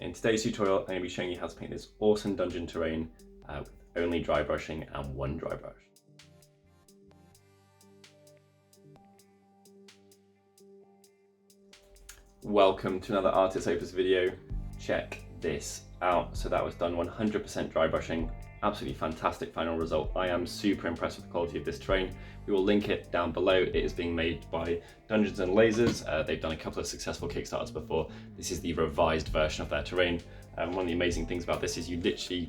In today's tutorial, I'm going to be showing you how to paint this awesome dungeon terrain with only dry brushing and one dry brush. Welcome to another Artis Opus video. Check this out. So that was done 100% dry brushing. Absolutely fantastic final result. I am super impressed with the quality of this terrain. We will link it down below. It is being made by Dungeons and Lasers. They've done a couple of successful Kickstarters before. This is the revised version of their terrain. One of the amazing things about this is I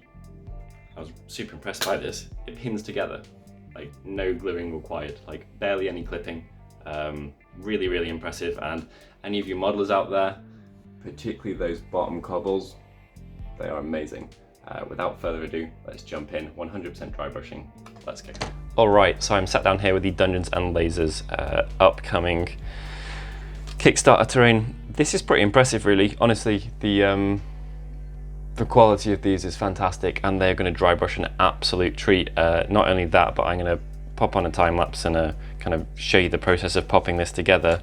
was super impressed by this. It pins together, like no gluing required, like barely any clipping. Really, really impressive. And any of you modelers out there, particularly those bottom cobbles, they are amazing. Without further ado, let's jump in. 100% dry brushing. Let's go. All right, so I'm sat down here with the Dungeons and Lasers upcoming Kickstarter terrain. This is pretty impressive, really. Honestly, the quality of these is fantastic, and they're going to dry brush an absolute treat. Not only that, but I'm going to pop on a time lapse and kind of show you the process of popping this together.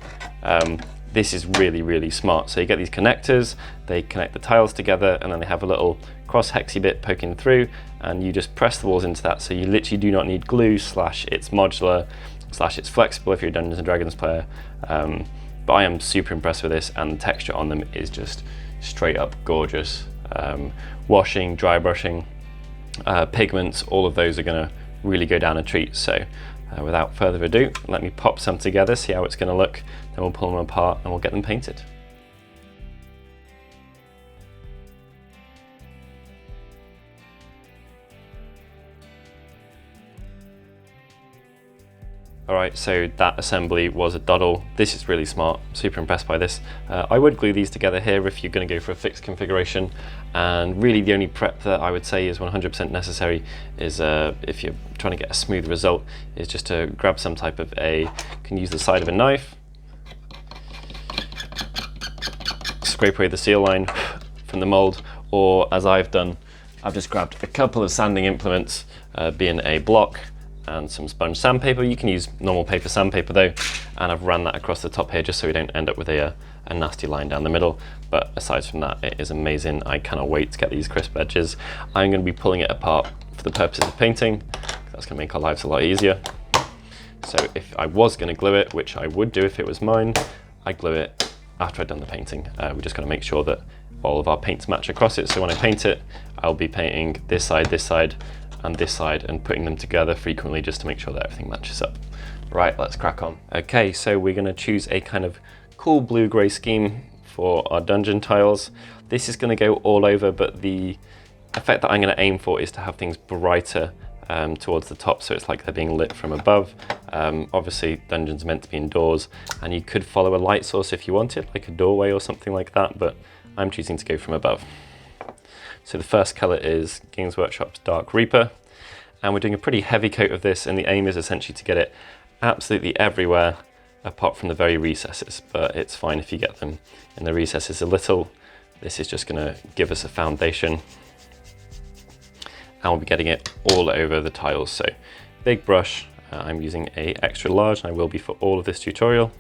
This is really, really smart. So you get these connectors, they connect the tiles together, and then they have a little cross hexy bit poking through, and you just press the walls into that. So you literally do not need glue, / it's modular, / it's flexible if you're a Dungeons and Dragons player. But I am super impressed with this, and the texture on them is just straight up gorgeous. Washing, dry brushing, pigments, all of those are gonna really go down a treat. So without further ado, let me pop some together, see how it's going to look, then we'll pull them apart and we'll get them painted. Alright, so that assembly was a doddle. This is really smart, super impressed by this. I would glue these together here if you're going to go for a fixed configuration, and really the only prep that I would say is 100% necessary is if you're trying to get a smooth result, is just to grab some type of you can use the side of a knife, scrape away the seal line from the mold, or as I've done, I've just grabbed a couple of sanding implements, being a block and some sponge sandpaper. You can use normal paper sandpaper though, and I've ran that across the top here just so we don't end up with a nasty line down the middle. But aside from that, it is amazing. I cannot wait to get these crisp edges. I'm going to be pulling it apart for the purposes of painting. That's going to make our lives a lot easier. So if I was going to glue it, which I would do if it was mine, I glue it after I've done the painting. We just got to make sure that all of our paints match across it. So when I paint it, I'll be painting this side, and this side, and putting them together frequently just to make sure that everything matches up. Right, let's crack on. Okay, so we're going to choose a kind of cool blue-grey scheme for our dungeon tiles. This is going to go all over, but the effect that I'm going to aim for is to have things brighter towards the top, so it's like they're being lit from above. Obviously, dungeons are meant to be indoors, and you could follow a light source if you wanted, like a doorway or something like that, but I'm choosing to go from above. So the first colour is Games Workshop's Dark Reaper, and we're doing a pretty heavy coat of this, and the aim is essentially to get it absolutely everywhere apart from the very recesses, but it's fine if you get them in the recesses a little. This is just going to give us a foundation, and we'll be getting it all over the tiles. So big brush, I'm using a extra large, and I will be for all of this tutorial.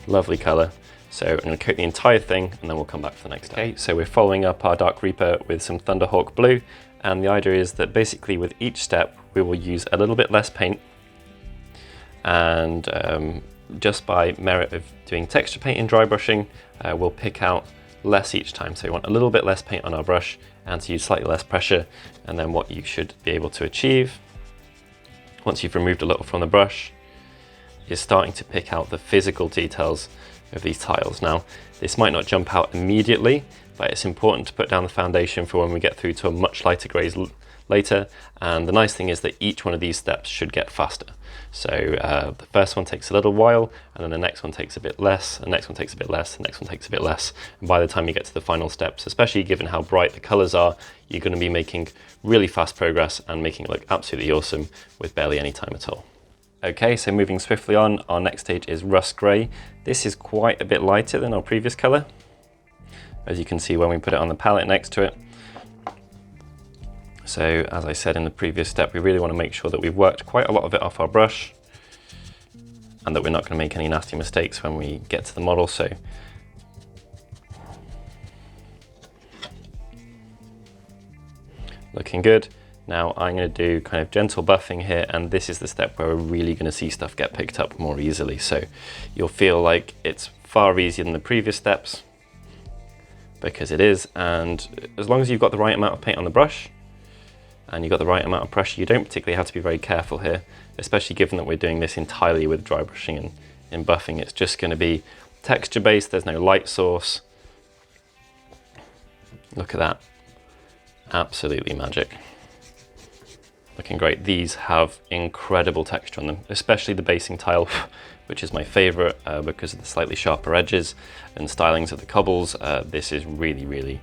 Lovely colour. So I'm going to coat the entire thing, and then we'll come back for the next step. Okay, so we're following up our Dark Reaper with some Thunderhawk Blue, and the idea is that basically with each step we will use a little bit less paint, and just by merit of doing texture paint and dry brushing, we'll pick out less each time. So we want a little bit less paint on our brush and to use slightly less pressure, and then what you should be able to achieve once you've removed a little from the brush is starting to pick out the physical details of these tiles. Now, this might not jump out immediately, but it's important to put down the foundation for when we get through to a much lighter greys later. And the nice thing is that each one of these steps should get faster. So the first one takes a little while, and then the next one takes a bit less, the next one takes a bit less, the next one takes a bit less. And by the time you get to the final steps, especially given how bright the colors are, you're going to be making really fast progress and making it look absolutely awesome with barely any time at all. Okay, so moving swiftly on, our next stage is Russ Grey. This is quite a bit lighter than our previous color, as you can see when we put it on the palette next to it. So as I said in the previous step, we really want to make sure that we've worked quite a lot of it off our brush and that we're not going to make any nasty mistakes when we get to the model. So looking good. Now I'm going to do kind of gentle buffing here, and this is the step where we're really going to see stuff get picked up more easily. So you'll feel like it's far easier than the previous steps, because it is. And as long as you've got the right amount of paint on the brush and you've got the right amount of pressure, you don't particularly have to be very careful here, especially given that we're doing this entirely with dry brushing and in buffing. It's just going to be texture based. There's no light source. Look at that. Absolutely magic. Looking great. These have incredible texture on them, especially the basing tile, which is my favorite because of the slightly sharper edges and stylings of the cobbles. This is really, really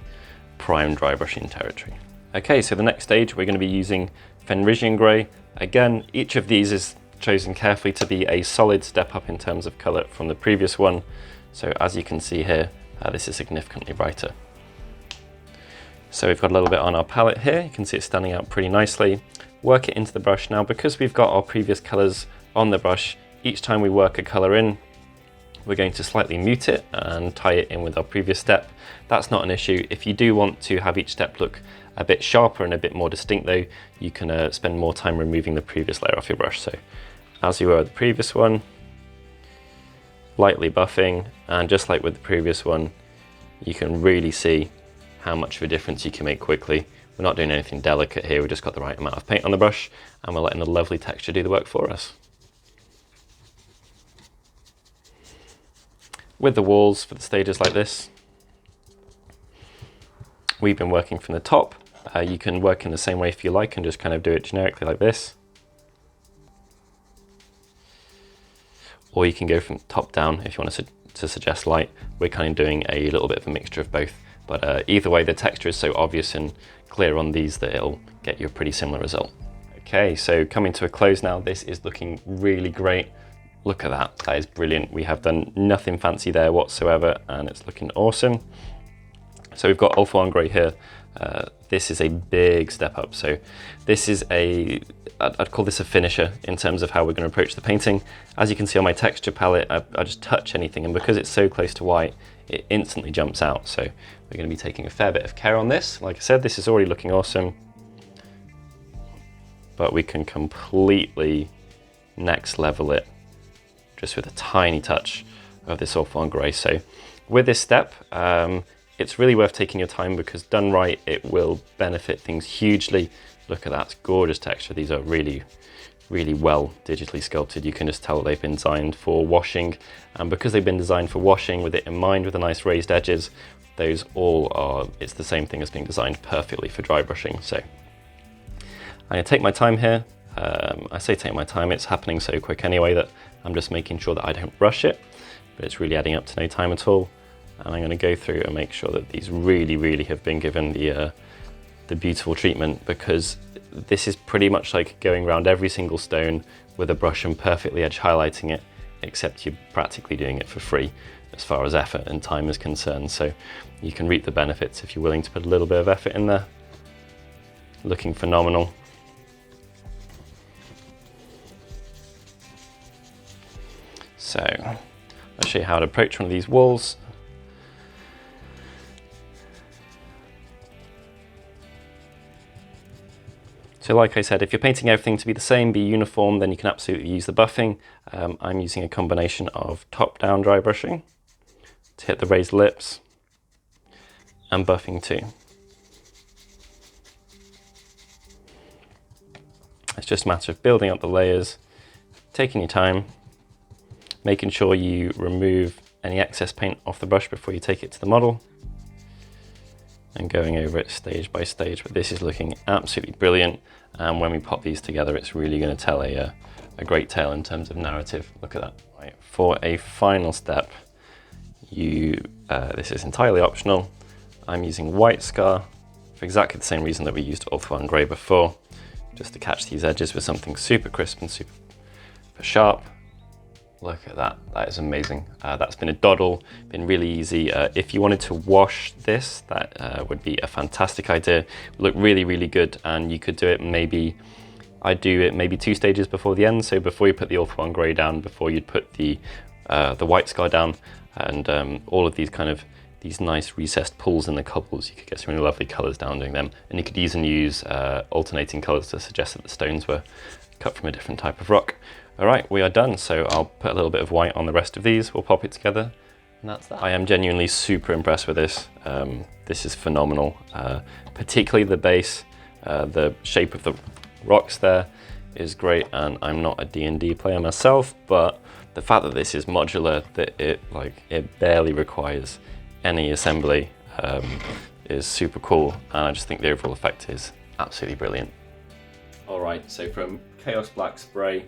prime dry brushing territory. Okay, so the next stage we're going to be using Fenrisian Grey. Again, each of these is chosen carefully to be a solid step up in terms of colour from the previous one. So as you can see here, this is significantly brighter. So we've got a little bit on our palette here. You can see it standing out pretty nicely. Work it into the brush. Now, because we've got our previous colours on the brush, each time we work a colour in, we're going to slightly mute it and tie it in with our previous step. That's not an issue. If you do want to have each step look a bit sharper and a bit more distinct though, you can spend more time removing the previous layer off your brush. So as you were with the previous one, lightly buffing, and just like with the previous one, you can really see how much of a difference you can make quickly. We're not doing anything delicate here, we've just got the right amount of paint on the brush and we're letting the lovely texture do the work for us. With the walls for the stages like this, we've been working from the top. You can work in the same way if you like and just kind of do it generically like this. Or you can go from top down if you want to suggest light. We're kind of doing a little bit of a mixture of both. But either way, the texture is so obvious and clear on these that it'll get you a pretty similar result. Okay, so coming to a close now, this is looking really great. Look at that, that is brilliant. We have done nothing fancy there whatsoever and it's looking awesome. So we've got Ulthuan Grey here. This is a big step up. So this is I'd call this a finisher in terms of how we're going to approach the painting. As you can see on my texture palette, I just touch anything, and because it's so close to white, it instantly jumps out. So we're going to be taking a fair bit of care on this. Like I said, this is already looking awesome, but we can completely next level it just with a tiny touch of this Ulthuan Grey. So with this step, it's really worth taking your time because done right, it will benefit things hugely. Look at that, gorgeous texture. These are really, really well digitally sculpted. You can just tell that they've been designed for washing. And because they've been designed for washing with it in mind, with the nice raised edges, those all are, it's the same thing as being designed perfectly for dry brushing. So I'm gonna take my time here. I say take my time, it's happening so quick anyway that I'm just making sure that I don't rush it, but it's really adding up to no time at all. And I'm going to go through and make sure that these really, really have been given the beautiful treatment, because this is pretty much like going around every single stone with a brush and perfectly edge highlighting it, except you're practically doing it for free as far as effort and time is concerned. So you can reap the benefits if you're willing to put a little bit of effort in there. Looking phenomenal. So I'll show you how to approach one of these walls. So like I said, if you're painting everything to be the same, be uniform, then you can absolutely use the buffing. I'm using a combination of top-down dry brushing to hit the raised lips and buffing too. It's just a matter of building up the layers, taking your time, making sure you remove any excess paint off the brush before you take it to the model, and going over it stage by stage. But this is looking absolutely brilliant, and when we pop these together, it's really going to tell a great tale in terms of narrative. Look at that. Right. For a final step, this is entirely optional. I'm using white scar for exactly the same reason that we used Ulthuan Grey before, just to catch these edges with something super crisp and super sharp. Look at that, that is amazing. That's been a doddle, been really easy. If you wanted to wash this, that would be a fantastic idea. Look really, really good, and you could do it maybe, I do it maybe 2 stages before the end. So before you put the Ulthuan Grey down, before you'd put the white scar down, and all of these kind of, these nice recessed pools in the cobbles, you could get some really lovely colours down doing them. And you could even use alternating colours to suggest that the stones were cut from a different type of rock. All right, we are done. So I'll put a little bit of white on the rest of these. We'll pop it together, and that's that. I am genuinely super impressed with this. This is phenomenal, particularly the base. The shape of the rocks there is great, and I'm not a D&D player myself, but the fact that this is modular, that it barely requires any assembly, is super cool, and I just think the overall effect is absolutely brilliant. All right, so from Chaos Black spray,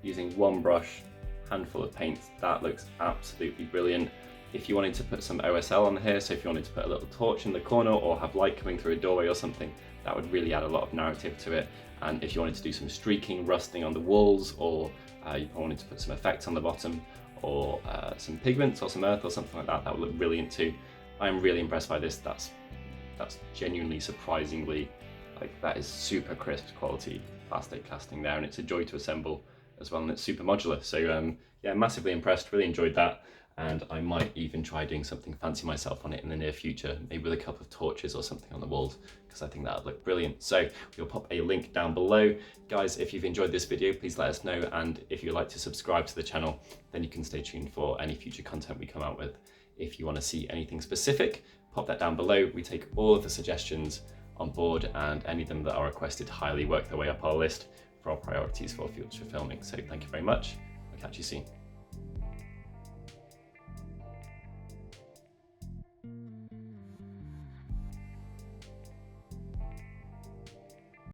using one brush, handful of paints, that looks absolutely brilliant. If you wanted to put some OSL on here, so if you wanted to put a little torch in the corner or have light coming through a doorway or something, that would really add a lot of narrative to it. And if you wanted to do some streaking, rusting on the walls, or you wanted to put some effects on the bottom, or some pigments or some earth or something like that, that would look brilliant too. I'm really impressed by this. That's genuinely surprisingly, that is super crisp quality plastic casting there, and it's a joy to assemble as well, and it's super modular. So yeah, massively impressed, really enjoyed that, and I might even try doing something fancy myself on it in the near future, maybe with a couple of torches or something on the walls, because I think that would look brilliant. So we'll pop a link down below. Guys, if you've enjoyed this video, please let us know, and if you'd like to subscribe to the channel, then you can stay tuned for any future content we come out with. If you want to see anything specific, pop that down below. We take all of the suggestions on board, and any of them that are requested highly work their way up our list for our priorities for future filming. So thank you very much. I'll catch you soon.